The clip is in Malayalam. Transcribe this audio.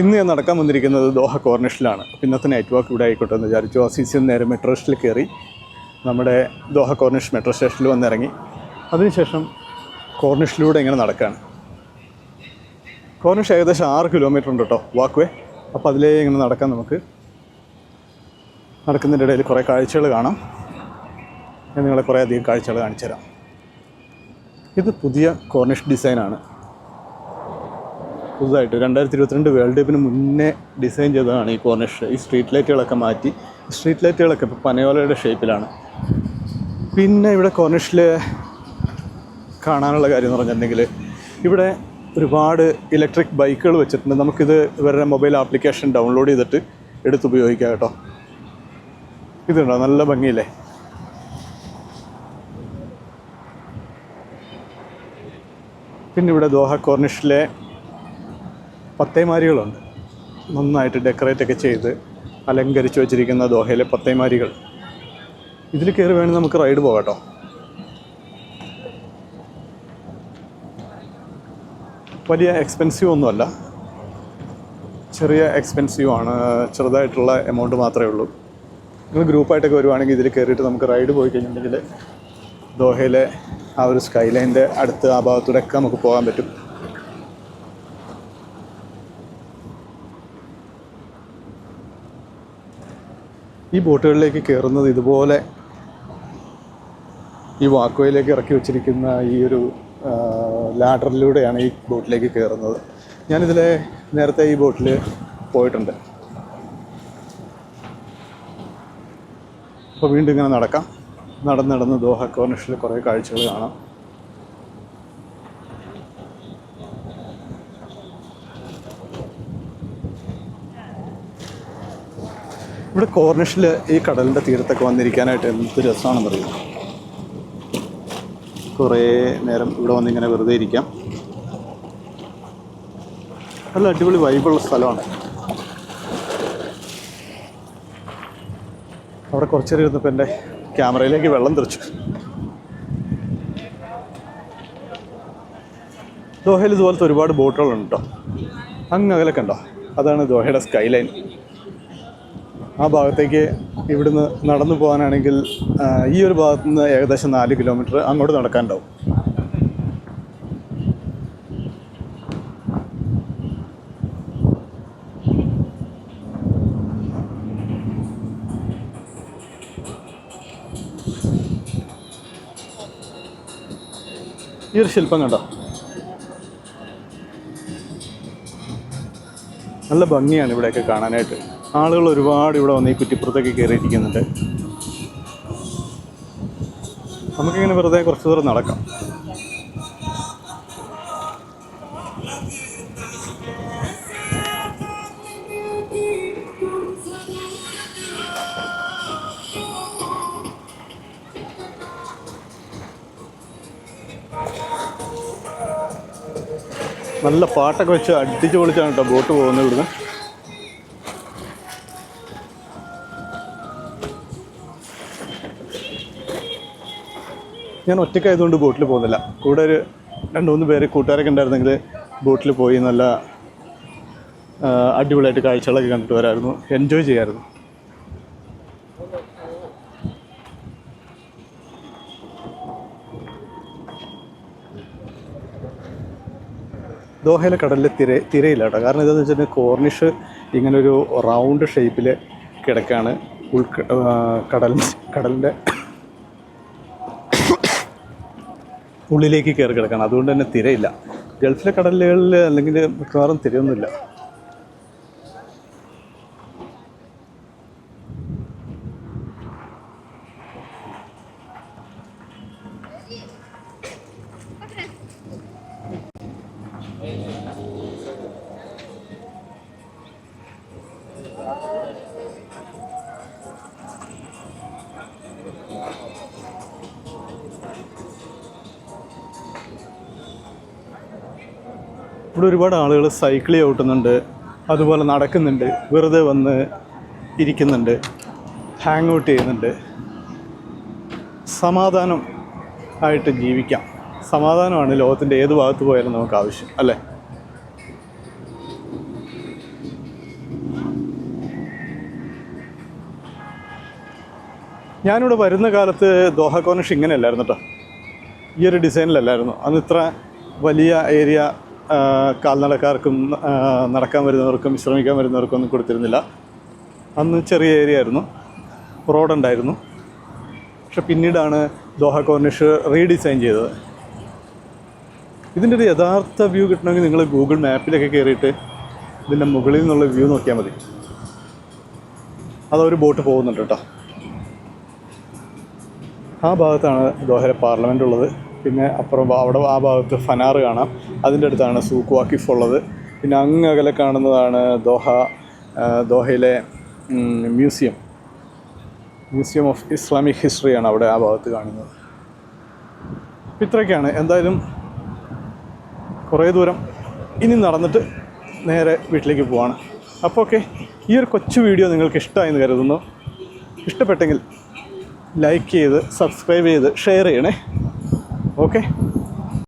ഇന്ന് ഞാൻ നടക്കാൻ വന്നിരിക്കുന്നത് ദോഹ കോർണിഷിലാണ്. ഇന്നത്തെ നൈറ്റ് വാക്ക് ഇവിടെ ആയിക്കോട്ടെ എന്ന് വിചാരിച്ചു. അസീസിൽ നേരെ മെട്രോ സ്റ്റേഷനിൽ കയറി നമ്മുടെ ദോഹ കോർണിഷ് മെട്രോ സ്റ്റേഷനിൽ വന്നിറങ്ങി. അതിനുശേഷം കോർണിഷിലൂടെ ഇങ്ങനെ നടക്കുകയാണ്. കോർണിഷ് ഏകദേശം 6 കിലോമീറ്റർ ഉണ്ട് കേട്ടോ വാക്ക് വേ. അപ്പോൾ അതിലേ ഇങ്ങനെ നടക്കാൻ നമുക്ക്. നടക്കുന്നതിൻ്റെ ഇടയിൽ കുറേ കാഴ്ചകൾ കാണാം. ഞാൻ നിങ്ങളെ കുറേ അധികം കാഴ്ചകൾ കാണിച്ചു തരാം. ഇത് പുതിയ കോർണിഷ് ഡിസൈനാണ്. പുതുതായിട്ട് 2022 വേൾഡ് കപ്പിന് മുന്നേ ഡിസൈൻ ചെയ്തതാണ് ഈ കോർണിഷ്. ഈ സ്ട്രീറ്റ് ലൈറ്റുകളൊക്കെ മാറ്റി. സ്ട്രീറ്റ് ലൈറ്റുകളൊക്കെ ഇപ്പോൾ പനയോലയുടെ ഷേപ്പിലാണ്. പിന്നെ ഇവിടെ കോർണിഷിൽ കാണാനുള്ള കാര്യം എന്ന് പറഞ്ഞിട്ടുണ്ടെങ്കിൽ ഇവിടെ ഒരുപാട് ഇലക്ട്രിക് ബൈക്കുകൾ വെച്ചിട്ടുണ്ട്. നമുക്കിത് ഇവരുടെ മൊബൈൽ ആപ്ലിക്കേഷൻ ഡൗൺലോഡ് ചെയ്തിട്ട് എടുത്തുപയോഗിക്കാം കേട്ടോ. ഇതുണ്ടോ, നല്ല ഭംഗിയില്ലേ. പിന്നെ ഇവിടെ ദോഹ കോർണിഷിലെ പത്തേമാരികളുണ്ട്. നന്നായിട്ട് ഡെക്കറേറ്റൊക്കെ ചെയ്ത് അലങ്കരിച്ച് വെച്ചിരിക്കുന്ന ദോഹയിലെ പത്തേമാരികൾ. ഇതിൽ കയറി വേണമെങ്കിൽ നമുക്ക് റൈഡ് പോകാം കേട്ടോ. വലിയ എക്സ്പെൻസീവ് ഒന്നുമല്ല, ചെറിയ എക്സ്പെൻസീവാണ്. ചെറുതായിട്ടുള്ള എമൗണ്ട് മാത്രമേ ഉള്ളൂ. നിങ്ങൾ ഗ്രൂപ്പായിട്ടൊക്കെ വരുവാണെങ്കിൽ ഇതിൽ കയറിയിട്ട് നമുക്ക് റൈഡ് പോയി കഴിഞ്ഞിട്ടുണ്ടെങ്കിൽ ദോഹയിലെ ആ ഒരു സ്കൈ ലൈനിൻ്റെ അടുത്ത് ആ ഭാഗത്തൂടെയൊക്കെ നമുക്ക് പോകാൻ പറ്റും. ഈ ബോട്ടുകളിലേക്ക് കയറുന്നത് ഇതുപോലെ ഈ വാക്വേയിലേക്ക് ഇറക്കി വെച്ചിരിക്കുന്ന ഈ ഒരു ലാഡറിലൂടെയാണ് ഈ ബോട്ടിലേക്ക് കയറുന്നത്. ഞാനിതിൽ നേരത്തെ ഈ ബോട്ടിൽ പോയിട്ടുണ്ട്. അപ്പോൾ വീണ്ടും ഇങ്ങനെ നടക്കാം. നടന്ന് ദോഹ കോർണിഷിൽ കുറേ കാഴ്ചകൾ കാണാം. ഇവിടെ കോർണിഷിൽ ഈ കടലിൻ്റെ തീരത്തൊക്കെ വന്നിരിക്കാനായിട്ട് എന്ത് രസമാണെന്നറിയാം. കുറേ നേരം ഇവിടെ വന്നിങ്ങനെ വെറുതെ ഇരിക്കാം. നല്ല അടിപൊളി വൈബുള്ള സ്ഥലമാണ്. അവിടെ കുറച്ച് നേരം ഇരുന്നപ്പോൾ എൻ്റെ ക്യാമറയിലേക്ക് വെള്ളം തെറിച്ചു. ദോഹയിൽ ഇതുപോലത്തെ ഒരുപാട് ബോട്ടുകളുണ്ട് കേട്ടോ. അങ്ങ് അകലൊക്കെ ഉണ്ടോ, അതാണ് ദോഹയുടെ സ്കൈ ലൈൻ. ആ ഭാഗത്തേക്ക് ഇവിടുന്ന് നടന്നു പോകാനാണെങ്കിൽ ഈ ഒരു ഭാഗത്തു നിന്ന് ഏകദേശം 4 കിലോമീറ്റർ അങ്ങോട്ട് നടക്കാനുണ്ടാവും. ഈ ഒരു ശില്പം കണ്ടോ, നല്ല ഭംഗിയാണ് ഇവിടെയൊക്കെ കാണാനായിട്ട്. ആളുകൾ ഒരുപാട് ഇവിടെ വന്ന് ഈ കുറ്റിപ്പുറത്തൊക്കെ കയറിയിരിക്കുന്നുണ്ട്. നമുക്കിങ്ങനെ വെറുതെ കുറച്ച് ദൂരം നടക്കാം. നല്ല പാട്ടൊക്കെ വെച്ച് അടിച്ചു പൊളിച്ചാണ് കേട്ടോ ബോട്ട് പോകുന്നത് ഇവിടുന്ന്. ഞാൻ ഒറ്റയ്ക്കായതുകൊണ്ട് ബോട്ടിൽ പോകുന്നില്ല. കൂടെ ഒരു 2-3 പേര് കൂട്ടുകാരൊക്കെ ഉണ്ടായിരുന്നെങ്കിൽ ബോട്ടിൽ പോയി നല്ല അടിപൊളിയായിട്ട് കാഴ്ചകളൊക്കെ കണ്ടിട്ട് വരായിരുന്നു, എൻജോയ് ചെയ്യാമായിരുന്നു. ദോഹയിലെ കടലിൽ തിരയില്ല കേട്ടോ. കാരണം എന്താണെന്ന് വെച്ചിട്ടുണ്ടെങ്കിൽ കോർണിഷ് ഇങ്ങനൊരു റൗണ്ട് ഷേപ്പിൽ കിടക്കുകയാണ്. കടലിൻ്റെ ഉള്ളിലേക്ക് കയറി കിടക്കണം. അതുകൊണ്ട് തന്നെ തിരയില്ല. ഗൾഫിലെ കടലുകളിൽ അല്ലെങ്കിൽ മിക്കവാറും തിരയൊന്നുമില്ല. ഇവിടെ ഒരുപാട് ആളുകൾ സൈക്കിൾ ചവിട്ടുന്നുണ്ട്, അതുപോലെ നടക്കുന്നുണ്ട്, വെറുതെ വന്ന് ഇരിക്കുന്നുണ്ട്, ഹാങ് ഔട്ട് ചെയ്യുന്നുണ്ട്. സമാധാനം ആയിട്ട് ജീവിക്കാം. സമാധാനമാണ് ലോകത്തിൻ്റെ ഏത് ഭാഗത്ത് പോയാലും നമുക്ക് ആവശ്യം, അല്ലേ? ഞാനിവിടെ വരുന്ന കാലത്ത് ദോഹ കോർണിഷ് ഇങ്ങനെയല്ലായിരുന്നു കേട്ടോ, ഈ ഒരു ഡിസൈനിലല്ലായിരുന്നു. അന്ന് ഇത്ര വലിയ ഏരിയ കാൽനടക്കാർക്കും നടക്കാൻ വരുന്നവർക്കും വിശ്രമിക്കാൻ വരുന്നവർക്കും ഒന്നും കൊടുത്തിരുന്നില്ല. അന്ന് ചെറിയ ഏരിയ ആയിരുന്നു, റോഡുണ്ടായിരുന്നു. പക്ഷെ പിന്നീടാണ് ദോഹ കോർണിഷ് റീഡിസൈൻ ചെയ്തത്. ഇതിൻ്റെ ഒരു യഥാർത്ഥ വ്യൂ കിട്ടണമെങ്കിൽ നിങ്ങൾ ഗൂഗിൾ മാപ്പിലൊക്കെ കയറിയിട്ട് ഇതിൻ്റെ മുകളിൽ നിന്നുള്ള വ്യൂ നോക്കിയാൽ മതി. അതൊരു ബോട്ട് പോകുന്നുണ്ട് കേട്ടോ. ആ ഭാഗത്താണ് ദോഹയിലെ പാർലമെൻ്റ് ഉള്ളത്. പിന്നെ അപ്പുറം അവിടെ ആ ഭാഗത്ത് ഫനാർ കാണാം. അതിൻ്റെ അടുത്താണ് സൂക്ക് വാക്കിഫ് ഉള്ളത്. പിന്നെ അങ്ങ് അകലെ കാണുന്നതാണ് ദോഹയിലെ മ്യൂസിയം ഓഫ് ഇസ്ലാമിക് ഹിസ്റ്ററിയാണ് അവിടെ ആ ഭാഗത്ത് കാണുന്നത്. ഇത്രയൊക്കെയാണ്. എന്തായാലും കുറേ ദൂരം ഇനി നടന്നിട്ട് നേരെ വീട്ടിലേക്ക് പോവാണ്. അപ്പോൾ ഓക്കെ, ഈ ഒരു കൊച്ചു വീഡിയോ നിങ്ങൾക്ക് ഇഷ്ടമായെന്ന് കരുതുന്നു. ഇഷ്ടപ്പെട്ടെങ്കിൽ ലൈക്ക് ചെയ്ത് സബ്സ്ക്രൈബ് ചെയ്ത് ഷെയർ ചെയ്യണേ. ഓക്കെ.